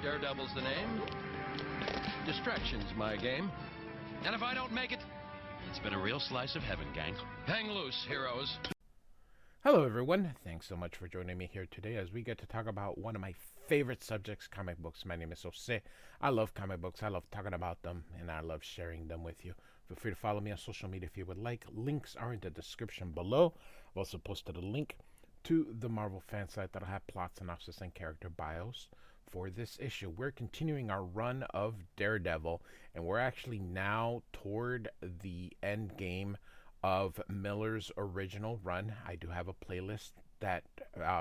Daredevil's the name. Distraction's my game. And if I don't make it, it's been a real slice of heaven, gang. Hang loose, heroes. Hello everyone, thanks so much for joining me here today as we get to talk about one of my favorite subjects, comic books. My name is Jose. I love comic books, I love talking about them, and I love sharing them with you. Feel free to follow me on social media if you would like. Links are in the description below. I've also posted a link to the Marvel fan site that'll have plot synopsis and character bios for this issue. We're continuing our run of Daredevil, and we're actually now toward the end game of Miller's original run. I do have a playlist that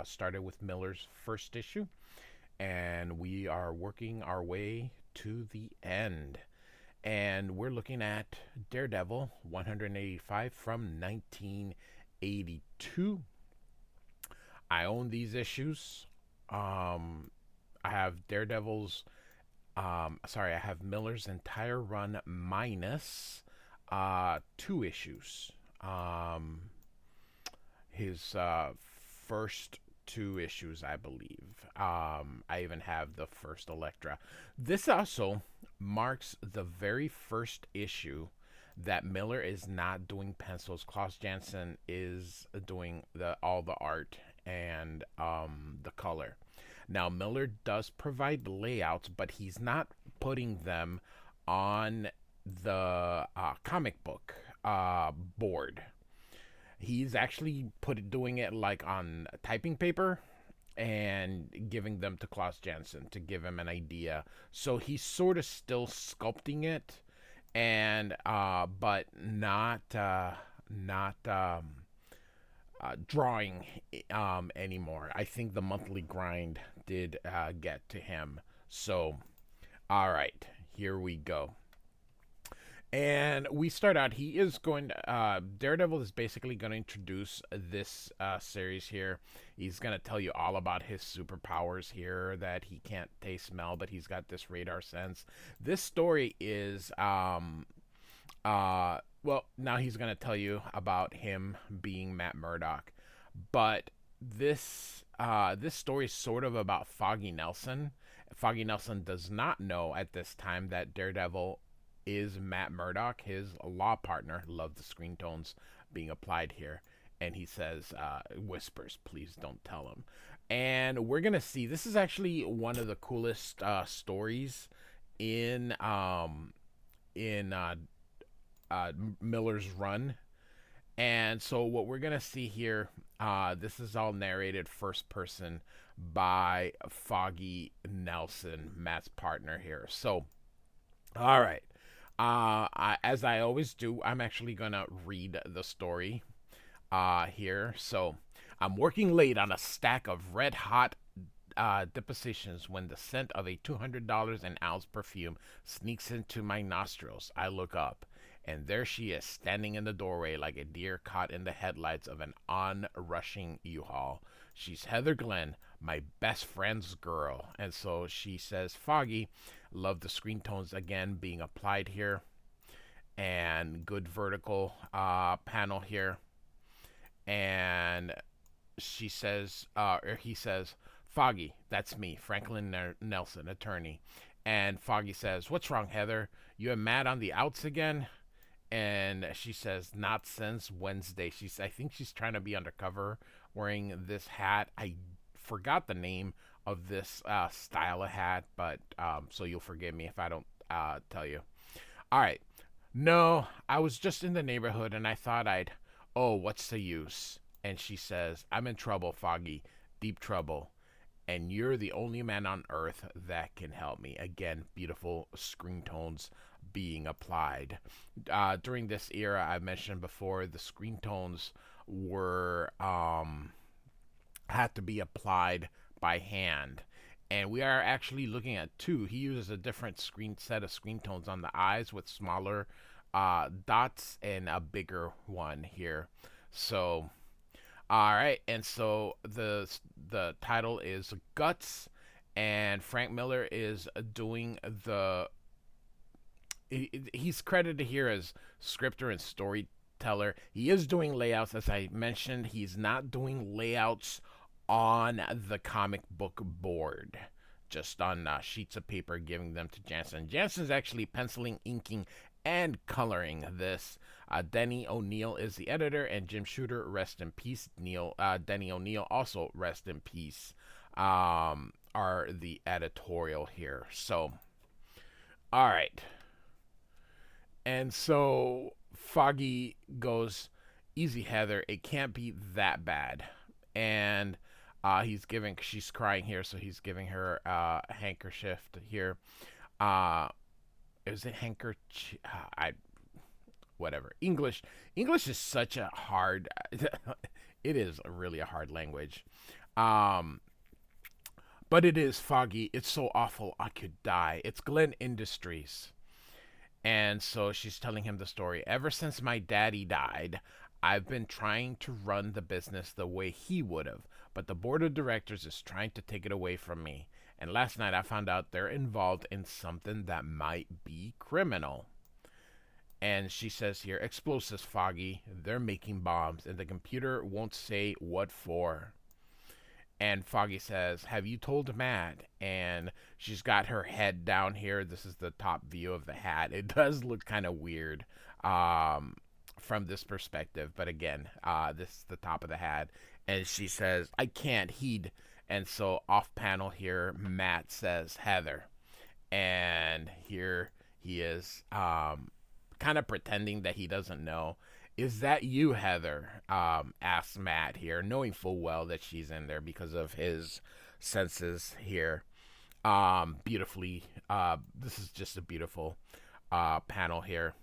started with Miller's first issue, and we are working our way to the end. And we're looking at Daredevil 185 from 1982. I own these issues. I have Daredevil's, I have Miller's entire run minus 2 issues. His first 2 issues, I believe. I even have the first Elektra. This also marks the very first issue that Miller is not doing pencils. Klaus Janson is doing all the art and the color. Now, Miller does provide layouts, but he's not putting them on the comic book board. He's actually doing it like on typing paper and giving them to Klaus Janson to give him an idea. So he's sort of still sculpting it, and but not drawing anymore. I think the monthly grind did get to him. So, all right, here we go. And we start out, he is going to, Daredevil is basically going to introduce this series here. He's going to tell you all about his superpowers here, that he can't taste, smell, but he's got this radar sense. This story is, well, now he's going to tell you about him being Matt Murdock. But this story is sort of about Foggy Nelson. Foggy Nelson does not know at this time that Daredevil is Matt Murdock, his law partner. Love the screen tones being applied here. And he says, whispers, please don't tell him. And we're going to see, this is actually one of the coolest stories in Miller's run. And so what we're going to see here, this is all narrated first person by Foggy Nelson, Matt's partner here. So, all right. As I always do, I'm actually going to read the story here. So, I'm working late on a stack of red-hot depositions when the scent of a $200 an ounce perfume sneaks into my nostrils. I look up, and there she is, standing in the doorway like a deer caught in the headlights of an onrushing U-Haul. She's Heather Glenn, my best friend's girl. And so she says, Foggy, love the screen tones again being applied here. And good vertical panel here. And she says, he says, Foggy, that's me, Franklin Nelson, attorney. And Foggy says, what's wrong, Heather? You and Matt on the outs again? And she says, not since Wednesday. I think she's trying to be undercover wearing this hat. I forgot the name of this style of hat, but so you'll forgive me if I don't tell you. All right. No, I was just in the neighborhood and I thought what's the use? And she says, I'm in trouble, Foggy, deep trouble. And you're the only man on earth that can help me. Again, beautiful screen tones being applied. During this era, I mentioned before, the screen tones were had to be applied by hand. And we are actually looking at 2. He uses a different set of screen tones on the eyes with smaller dots and a bigger one here. So, all right. And so the title is Guts, and Frank Miller is doing he's credited here as scripter and storyteller. He is doing layouts, as I mentioned. He's not doing layouts on the comic book board. just on sheets of paper, giving them to Janson. Janson's actually penciling, inking, and coloring this. Denny O'Neil is the editor, and Jim Shooter, rest in peace. Denny O'Neil, also rest in peace, are the editorial here. So, all right. And so Foggy goes, easy, Heather. It can't be that bad. And she's crying here, so he's giving her a handkerchief here. Is it handkerchief? Whatever. English is such a hard, it is really a hard language. But it is, Foggy. It's so awful I could die. It's Glenn Industries. And so she's telling him the story. Ever since my daddy died, I've been trying to run the business the way he would have, but the board of directors is trying to take it away from me. And last night I found out they're involved in something that might be criminal. And she says here, explosives, Foggy. They're making bombs, and the computer won't say what for. And Foggy says, have you told Matt? And she's got her head down here. This is the top view of the hat. It does look kind of weird from this perspective. But again, this is the top of the hat. And she says, I can't heed. And so off panel here, Matt says, Heather. And here he is kind of pretending that he doesn't know. Is that you, Heather? Asks Matt here, knowing full well that she's in there because of his senses here. Beautifully, this is just a beautiful panel here.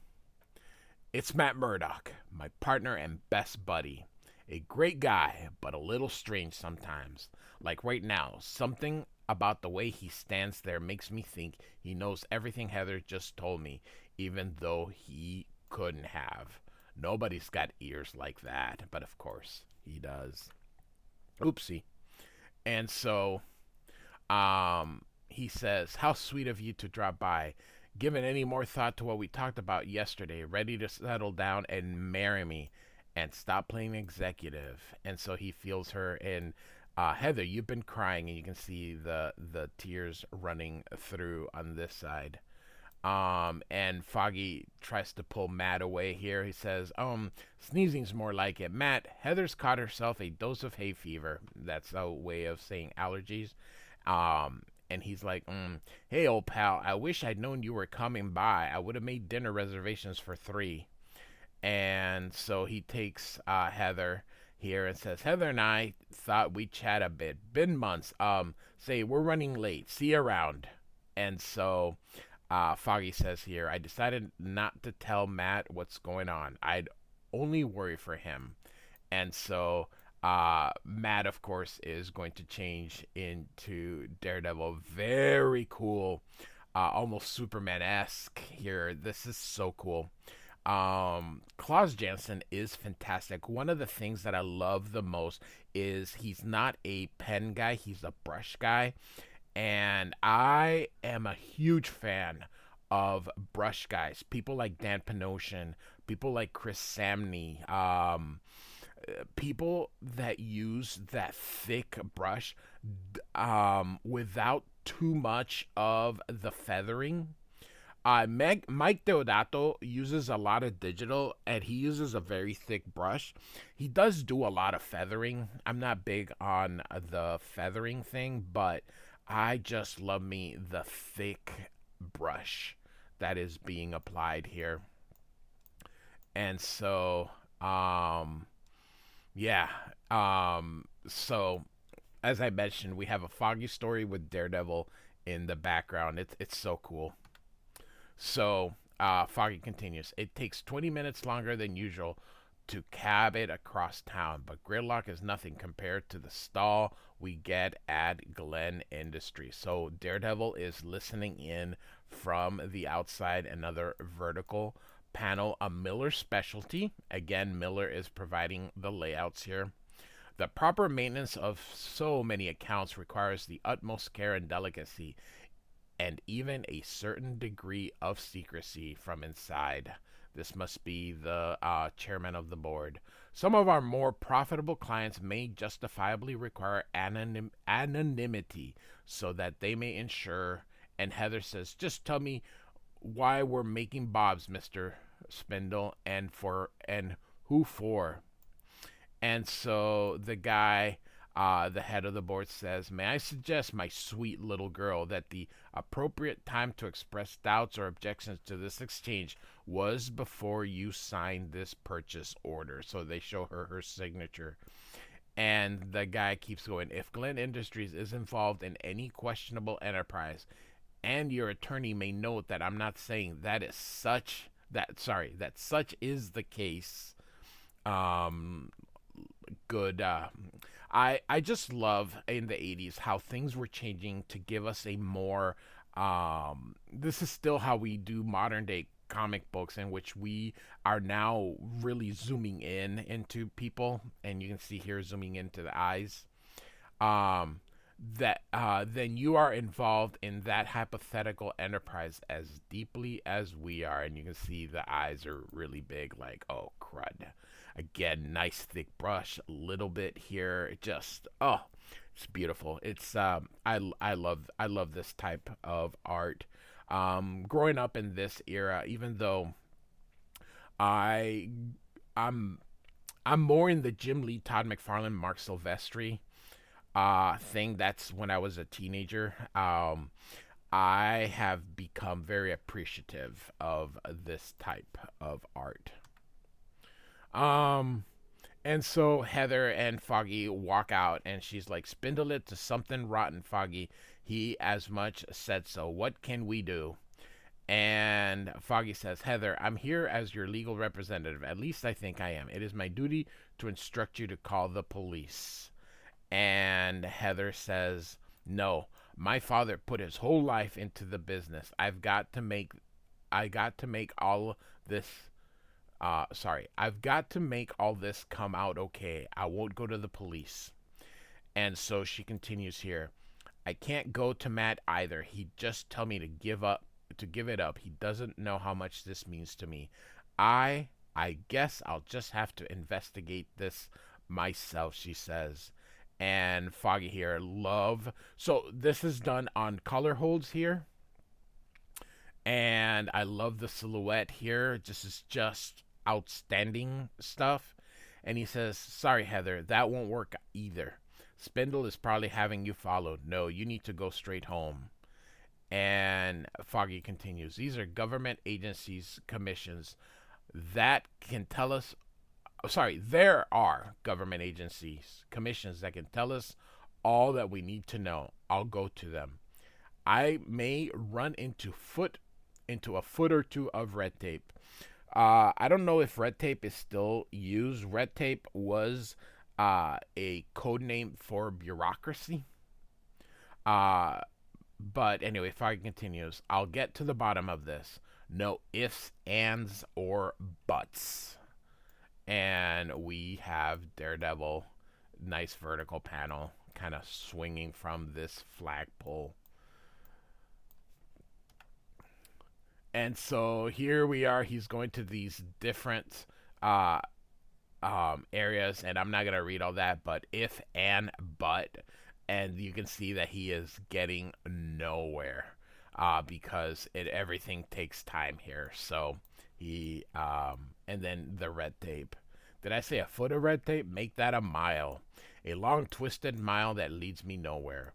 It's Matt Murdock, my partner and best buddy. A great guy, but a little strange sometimes. Like right now, something about the way he stands there makes me think he knows everything Heather just told me, even though he couldn't have. Nobody's got ears like that, but of course he does. Oopsie. And so he says, how sweet of you to drop by. Given any more thought to what we talked about yesterday, ready to settle down and marry me and stop playing executive. And so he feels her, and Heather, you've been crying, and you can see the tears running through on this side. And Foggy tries to pull Matt away here. He says, sneezing's more like it. Matt, Heather's caught herself a dose of hay fever. That's a way of saying allergies. And he's like, hey, old pal, I wish I'd known you were coming by. I would have made dinner reservations for 3. And so he takes Heather here and says, Heather and I thought we'd chat a bit. Been months. Say, we're running late. See you around. And so Foggy says here, I decided not to tell Matt what's going on. I'd only worry for him. And so Matt, of course, is going to change into Daredevil. Very cool. Almost Superman-esque here. This is so cool. Klaus Janson is fantastic. One of the things that I love the most is he's not a pen guy. He's a brush guy. And I am a huge fan of brush guys. People like Dan Panosian, people like Chris Samney, people that use that thick brush without too much of the feathering. Mike Deodato uses a lot of digital, and he uses a very thick brush. He does do a lot of feathering. I'm not big on the feathering thing, but I just love me the thick brush that is being applied here. And so, yeah. So, as I mentioned, we have a Foggy story with Daredevil in the background. It's so cool. So, Foggy continues. It takes 20 minutes longer than usual to cab it across town, but gridlock is nothing compared to the stall we get at Glenn Industries. So Daredevil is listening in from the outside, another vertical panel, a Miller specialty. Again, Miller is providing the layouts here. The proper maintenance of so many accounts requires the utmost care and delicacy, and even a certain degree of secrecy from inside. This must be the chairman of the board. Some of our more profitable clients may justifiably require anonymity so that they may ensure. And Heather says, just tell me why we're making bobs, Mr. Spindle, and who for. And so the guy, the head of the board, says, may I suggest, my sweet little girl, that the appropriate time to express doubts or objections to this exchange was before you signed this purchase order. So they show her signature. And the guy keeps going, if Glenn Industries is involved in any questionable enterprise, and your attorney may note that I'm not saying that such is the case. Good. I just love in the 80s how things were changing to give us a more this is still how we do modern day comic books, in which we are now really zooming in into people, and you can see here zooming into the eyes. That then you are involved in that hypothetical enterprise as deeply as we are, and you can see the eyes are really big, like, oh crud. Again, nice thick brush, a little bit here, just it's beautiful. It's I love this type of art. Growing up in this era, even though I I'm I'm more in the Jim Lee, Todd McFarlane, Mark Silvestri thing. That's when I was a teenager. I have become very appreciative of this type of art. Um, and so Heather and Foggy walk out, and she's like, "Spindle it to something rotten, Foggy. He as much said so. What can we do?" And Foggy says, "Heather, I'm here as your legal representative. At least I think I am. It is my duty to instruct you to call the police." And Heather says, "No, my father put his whole life into the business. I got to make all this I've got to make all this come out okay. I won't go to the police." And so she continues here. "I can't go to Matt either. He'd just tell me to give it up. He doesn't know how much this means to me. I guess I'll just have to investigate this myself," she says. And Foggy here, love. So this is done on color holds here. And I love the silhouette here. This is just outstanding stuff. And he says, "Sorry, Heather, that won't work either. Spindle is probably having you followed. No, you need to go straight home." And Foggy continues, "These are government agencies, commissions that can tell us, there are government agencies, commissions that can tell us all that we need to know. I'll go to them. I may run into a foot or two of red tape." I don't know if red tape is still used. Red tape was a code name for bureaucracy. But anyway, Foggy continues, "I'll get to the bottom of this. No ifs, ands, or buts." And we have Daredevil, nice vertical panel, kind of swinging from this flagpole. And so here we are. He's going to these different areas, and I'm not going to read all that, but if and but. And you can see that he is getting nowhere because everything takes time here. So and then the red tape. Did I say a foot of red tape? Make that a mile. A long, twisted mile that leads me nowhere.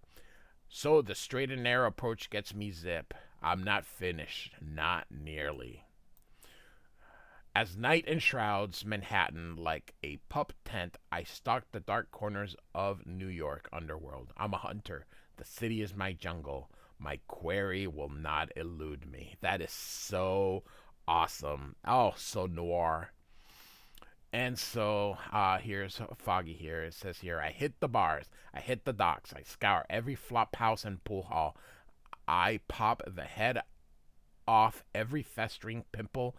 So the straight and narrow approach gets me zip. I'm not finished. Not nearly. As night enshrouds Manhattan like a pup tent, I stalk the dark corners of New York underworld. I'm a hunter. The city is my jungle. My quarry will not elude me. That is so awesome. Oh, so noir. And so here's Foggy here. It says here, "I hit the bars. I hit the docks. I scour every flop house and pool hall. I pop the head off every festering pimple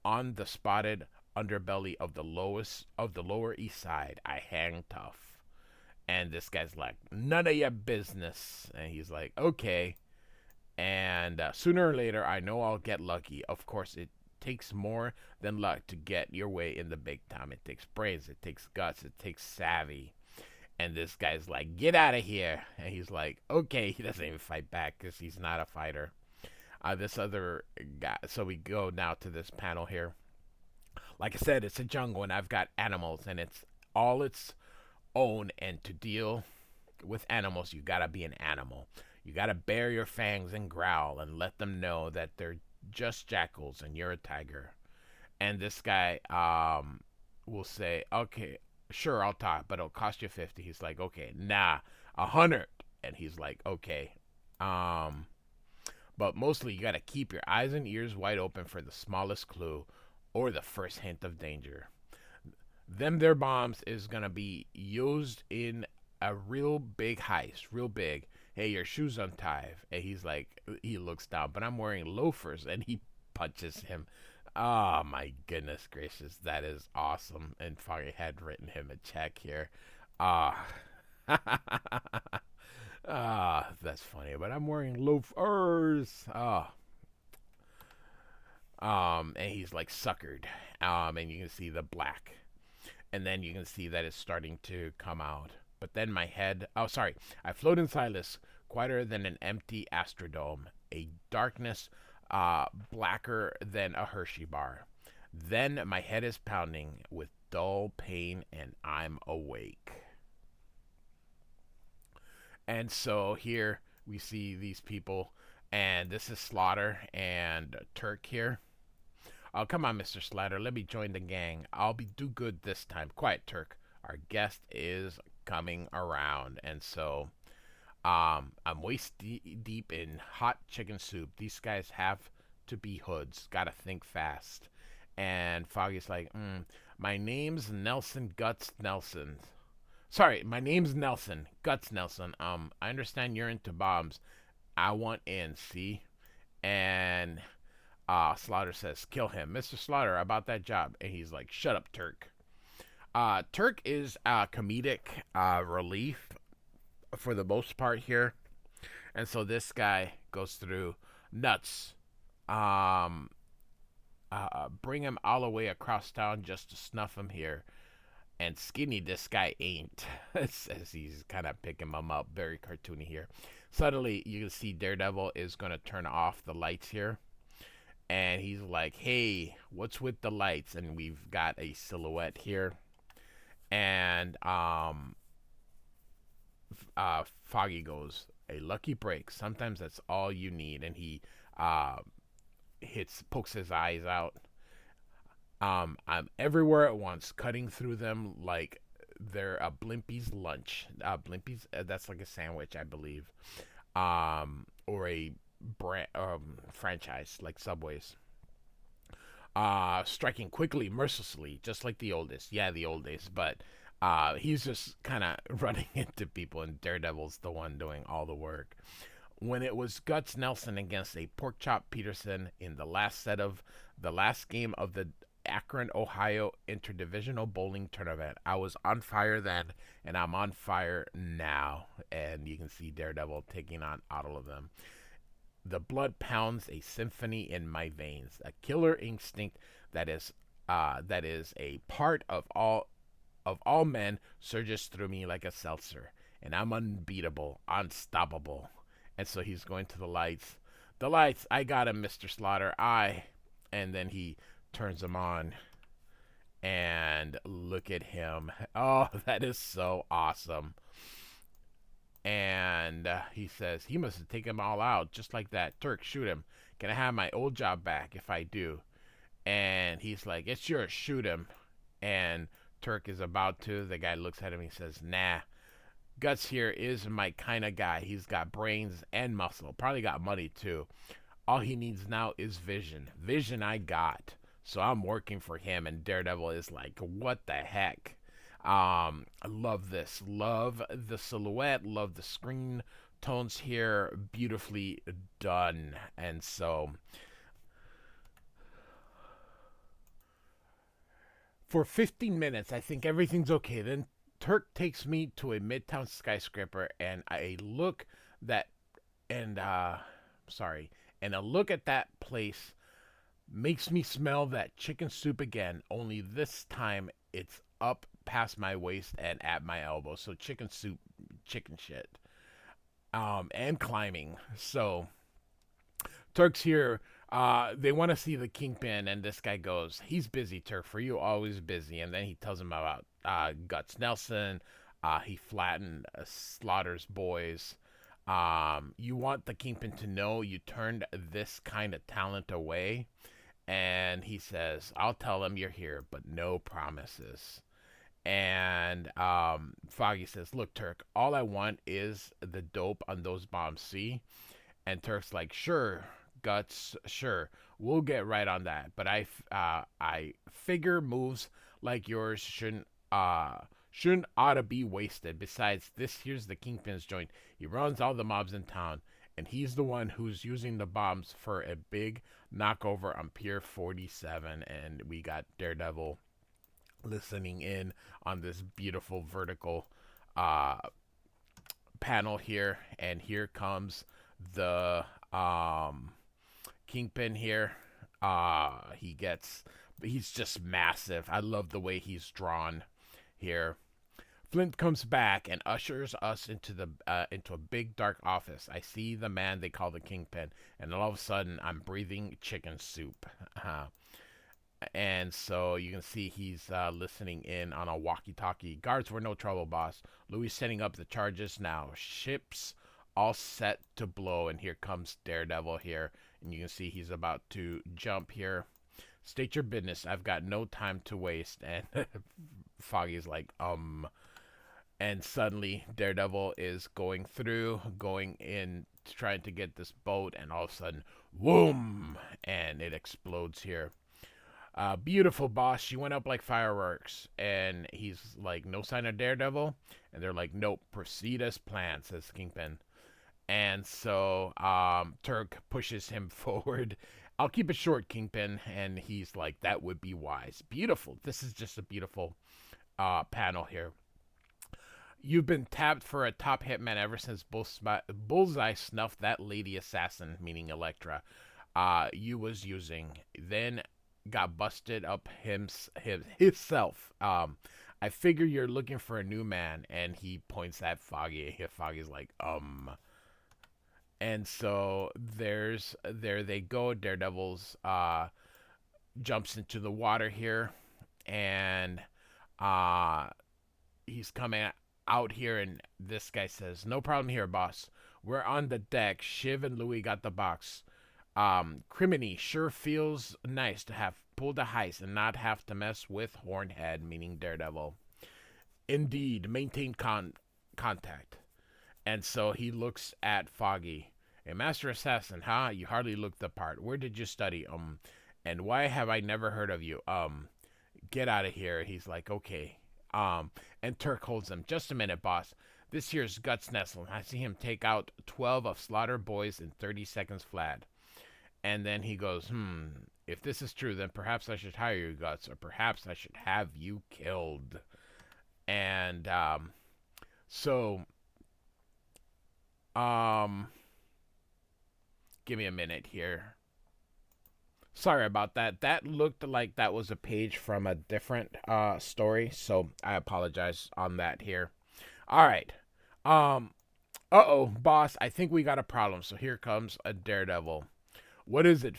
on the spotted underbelly of the Lower East Side. I hang tough." And this guy's like, "None of your business." And he's like, "Okay." And sooner or later, I know I'll get lucky. Of course, it takes more than luck to get your way in the big time. It takes brains, it takes guts, it takes savvy. And this guy's like, get out of here. And he's like, okay. He doesn't even fight back because he's not a fighter. This other guy. So we go now to this panel here. Like I said, it's a jungle, and I've got animals, and it's all its own. And to deal with animals, you gotta be an animal. You gotta bare your fangs and growl and let them know that they're just jackals and you're a tiger. And this guy will say, okay, sure, I'll talk, but it'll cost you 50. He's like, okay, nah, 100. And he's like, okay. But mostly you gotta keep your eyes and ears wide open for the smallest clue or the first hint of danger. Them there bombs is gonna be used in a real big heist, real big. Hey, your shoes untied. And he's like, he looks down, but I'm wearing loafers, and he punches him. Oh my goodness gracious, that is awesome. And Foggy had written him a check here. Ah, that's funny. But I'm wearing loafers. And he's like suckered. And you can see the black, and then you can see that it's starting to come out. But then my head, I float in silence, quieter than an empty astrodome, a darkness blacker than a Hershey bar. Then my head is pounding with dull pain, and I'm awake. And so here we see these people, and this is Slaughter and Turk here. Oh, come on, Mr. Slaughter, let me join the gang. I'll do good this time. Quiet, Turk. Our guest is coming around. And so I'm waist deep in hot chicken soup. These guys have to be hoods. Gotta think fast. And Foggy's like, my name's Nelson Guts Nelson. Sorry, my name's Nelson Guts Nelson. I understand you're into bombs. I want in, see? And Slaughter says, kill him. Mr. Slaughter, about that job. And he's like, shut up, Turk. Turk is comedic relief for the most part here. And so this guy goes through nuts. Bring him all the way across town just to snuff him here. And skinny, this guy ain't. As he's kind of picking him up. Very cartoony here. Suddenly, you can see Daredevil is going to turn off the lights here. And he's like, hey, what's with the lights? And we've got a silhouette here. And Foggy goes, a lucky break. Sometimes that's all you need. And he pokes his eyes out. I'm everywhere at once, cutting through them like they're a Blimpie's lunch. Blimpie's, that's like a sandwich, I believe. Or a franchise like Subway's. Striking quickly, mercilessly, just like the oldest. Yeah, the old days. But he's just kind of running into people, and Daredevil's the one doing all the work. When it was Guts Nelson against a Pork Chop Peterson in the last game of the Akron, Ohio Interdivisional Bowling Tournament, I was on fire then, and I'm on fire now. And you can see Daredevil taking on all of them. The blood pounds a symphony in my veins. A killer instinct that is a part of all men surges through me like a seltzer, and I'm unbeatable, unstoppable. And so he's going to the lights. The lights, I got him, Mr. Slaughter. And then he turns them on, and look at him. Oh, that is so awesome. And he says, he must have taken them all out just like that. Turk, shoot him. Can I have my old job back if I do? And he's like, it's yours, shoot him. And Turk is about to. The guy looks at him. He says, nah. Guts here is my kind of guy. He's got brains and muscle. Probably got money too. All he needs now is vision. Vision I got. So I'm working for him. And Daredevil is like, what the heck? I love this. Love the silhouette. Love the screen tones here. Beautifully done. And so for 15 minutes, I think everything's okay. Then Turk takes me to a midtown skyscraper, and a look at that place Makes me smell that chicken soup again, only this time it's up past my waist and at my elbow. So chicken soup, chicken shit. And climbing. So Turk's here. They want to see the Kingpin, and this guy goes, "He's busy, Turk. For you, always busy." And then he tells him about Guts Nelson. He flattened Slaughter's boys. You want the Kingpin to know you turned this kind of talent away. And he says, "I'll tell him you're here, but no promises." And Foggy says, "Look, Turk, all I want is the dope on those bombs, see?" And Turk's like, "Sure, Guts, sure, we'll get right on that. But I figure moves like yours shouldn't ought to be wasted. Besides, this here's the Kingpin's joint. He runs all the mobs in town, and he's the one who's using the bombs for a big knockover on Pier 47." And we got Daredevil listening in on this beautiful vertical uh, panel here, and here comes the Kingpin here. He's just massive. I love the way he's drawn here. Flint comes back and ushers us into a big dark office. I see the man they call the Kingpin, and all of a sudden I'm breathing chicken soup. And so you can see he's listening in on a walkie-talkie. "Guards were no trouble, boss. Louis setting up the charges now. Ships all set to blow." And here comes Daredevil here, and you can see he's about to jump here. "State your business. I've got no time to waste." And Foggy's like, And suddenly Daredevil is going in, trying to get this boat, and all of a sudden, whoom, and it explodes here. "Beautiful, boss. She went up like fireworks." And he's like, "No sign of Daredevil?" And they're like, "Nope, proceed as planned," says Kingpin. And so Turk pushes him forward. "I'll keep it short, Kingpin." And he's like, "That would be wise." Beautiful. This is just a beautiful panel here. "You've been tapped for a top hitman ever since Bullseye snuffed that lady assassin," meaning Elektra, "you was using. Then got busted up himself. I figure you're looking for a new man." And he points at Foggy. Foggy's like, And so there they go. Daredevil's jumps into the water here, and he's coming out here, and this guy says, "No problem here, boss. We're on the deck. Shiv and Louis got the box. Criminy sure feels nice to have pulled a heist and not have to mess with Hornhead," meaning Daredevil. "Indeed, maintain contact." And so he looks at Foggy. "A master assassin, huh? You hardly look the part. Where did you study? And why have I never heard of you? Get out of here." He's like, "Okay." And Turk holds him. "Just a minute, boss. This here's Guts Nelson. I see him take out 12 of Slaughter boys in 30 seconds flat." And then he goes, "If this is true, then perhaps I should hire you, Guts, or perhaps I should have you killed." And so give me a minute here. Sorry about that. That looked like that was a page from a different story, so I apologize on that here. All right. Boss, I think we got a problem. So here comes a Daredevil. "What is it,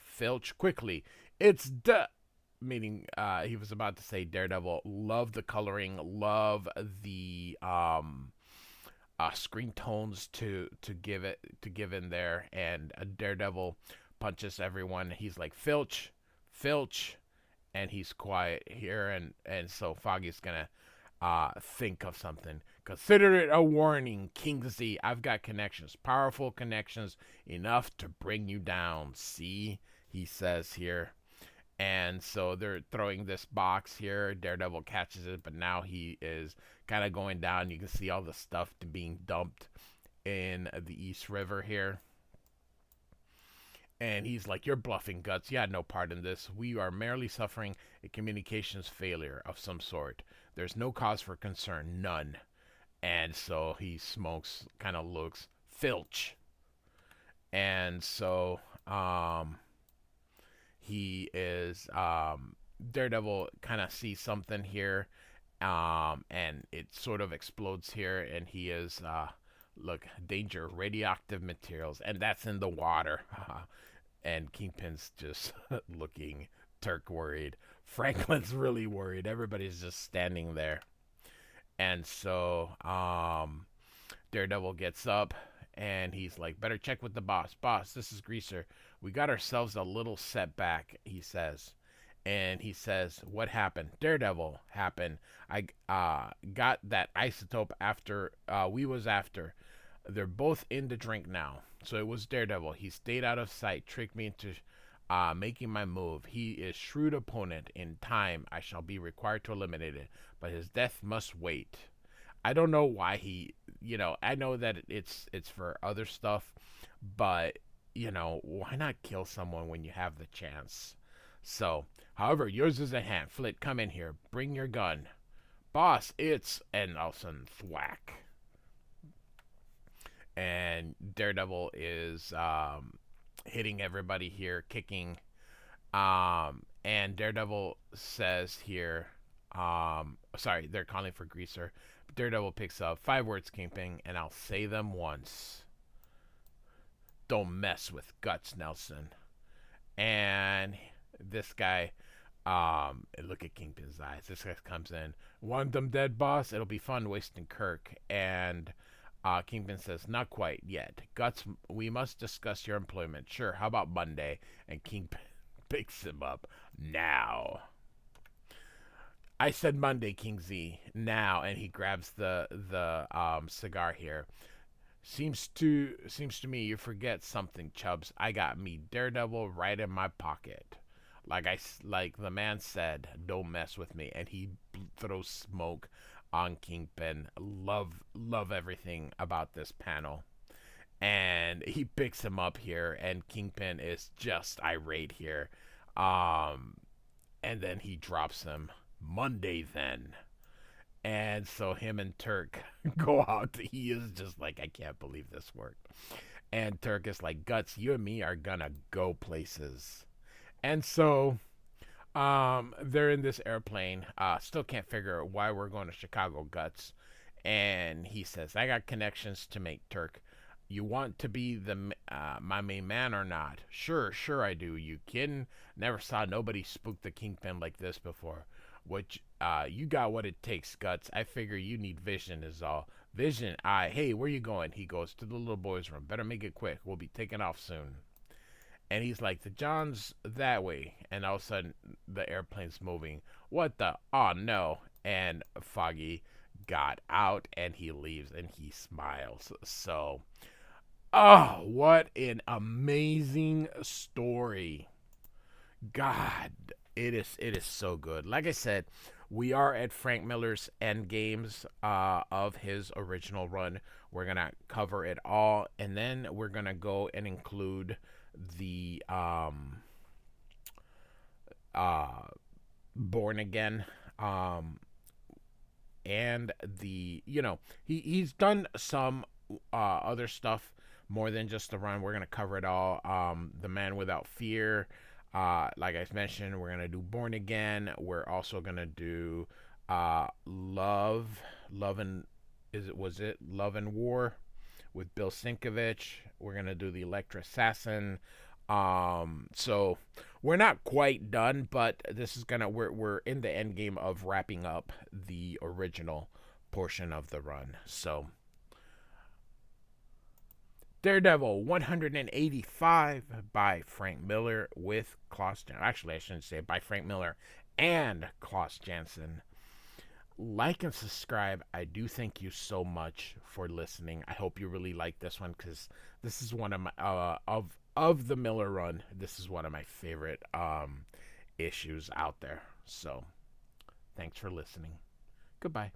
Filch? Quickly." "It's meaning he was about to say Daredevil. Love the coloring, love the screen tones to give in there, and a Daredevil punches everyone. He's like, Filch, and he's quiet here, and so Foggy's gonna think of something. "Consider it a warning, Kingsley. I've got connections, powerful connections, enough to bring you down. See," he says here. And so they're throwing this box here. Daredevil catches it, but now he is kind of going down. You can see all the stuff being dumped in the East River here. And he's like, "You're bluffing, Guts. You had no part in this. We are merely suffering a communications failure of some sort. There's no cause for concern. None." And so he smokes, kind of looks, "Filch." And so He is Daredevil kind of sees something here, and it sort of explodes here, and he is look, danger, radioactive materials, and that's in the water. And Kingpin's just looking Turk worried. Franklin's really worried. Everybody's just standing there. And so Daredevil gets up and he's like, better check with the boss. Boss, this is Greaser. We got ourselves a little setback, he says. And he says, what happened? Daredevil happened. I got that isotope after we was after. They're both in the drink now. So it was Daredevil. He stayed out of sight, tricked me into making my move. He is shrewd opponent. In time, I shall be required to eliminate it, but his death must wait. I don't know why he, I know that it's for other stuff, but why not kill someone when you have the chance? So, however, yours is a hand. Flit, come in here. Bring your gun. Boss, it's... And all of a sudden, thwack. And Daredevil is hitting everybody here, kicking. And Daredevil says here... sorry, they're calling for Greaser. Daredevil picks up 5 words, Kingpin, and I'll say them once. Don't mess with Guts, Nelson. And this guy, look at Kingpin's eyes. This guy comes in. Want them dead, boss? It'll be fun wasting Kirk. And Kingpin says, not quite yet. Guts, we must discuss your employment. Sure, how about Monday? And Kingpin picks him up now. I said Monday, King Z. Now, and he grabs the cigar here. Seems to me you forget something, Chubbs. I got me Daredevil right in my pocket. Like the man said, don't mess with me. And he throws smoke on Kingpin. Love everything about this panel. And he picks him up here, and Kingpin is just irate here. And then he drops him. Monday then. And so him and Turk go out. He is just like, I can't believe this worked. And Turk is like, Guts, you and me are gonna go places. And so they're in this airplane. Still can't figure out why we're going to Chicago, Guts. And he says, I got connections to make, Turk. You want to be my main man or not? Sure I do. You kidding? Never saw nobody spook the Kingpin like this before. You got what it takes, Guts. I figure you need vision is all. Vision, hey, where you going? He goes to the little boy's room. Better make it quick. We'll be taking off soon. And he's like, the John's that way. And all of a sudden, the airplane's moving. What the? Oh, no. And Foggy got out, and he leaves, and he smiles. So, oh, what an amazing story. God, it is so good. Like I said, we are at Frank Miller's end games of his original run. We're going to cover it all, and then we're going to go and include the Born Again and the, he's done some other stuff more than just the run. We're going to cover it all. The Man Without Fear. Like I mentioned, we're going to do Born Again. We're also going to do Love and War with Bill Sinkovich. We're going to do the Electra Assassin. So we're not quite done, but this is we're in the end game of wrapping up the original portion of the run. So Daredevil 185 by Frank Miller with Klaus Janson. Actually, I shouldn't say by Frank Miller and Klaus Janson. Like and subscribe. I do thank you so much for listening. I hope you really like this one, because this is one of my of the Miller run. This is one of my favorite issues out there. So, thanks for listening. Goodbye.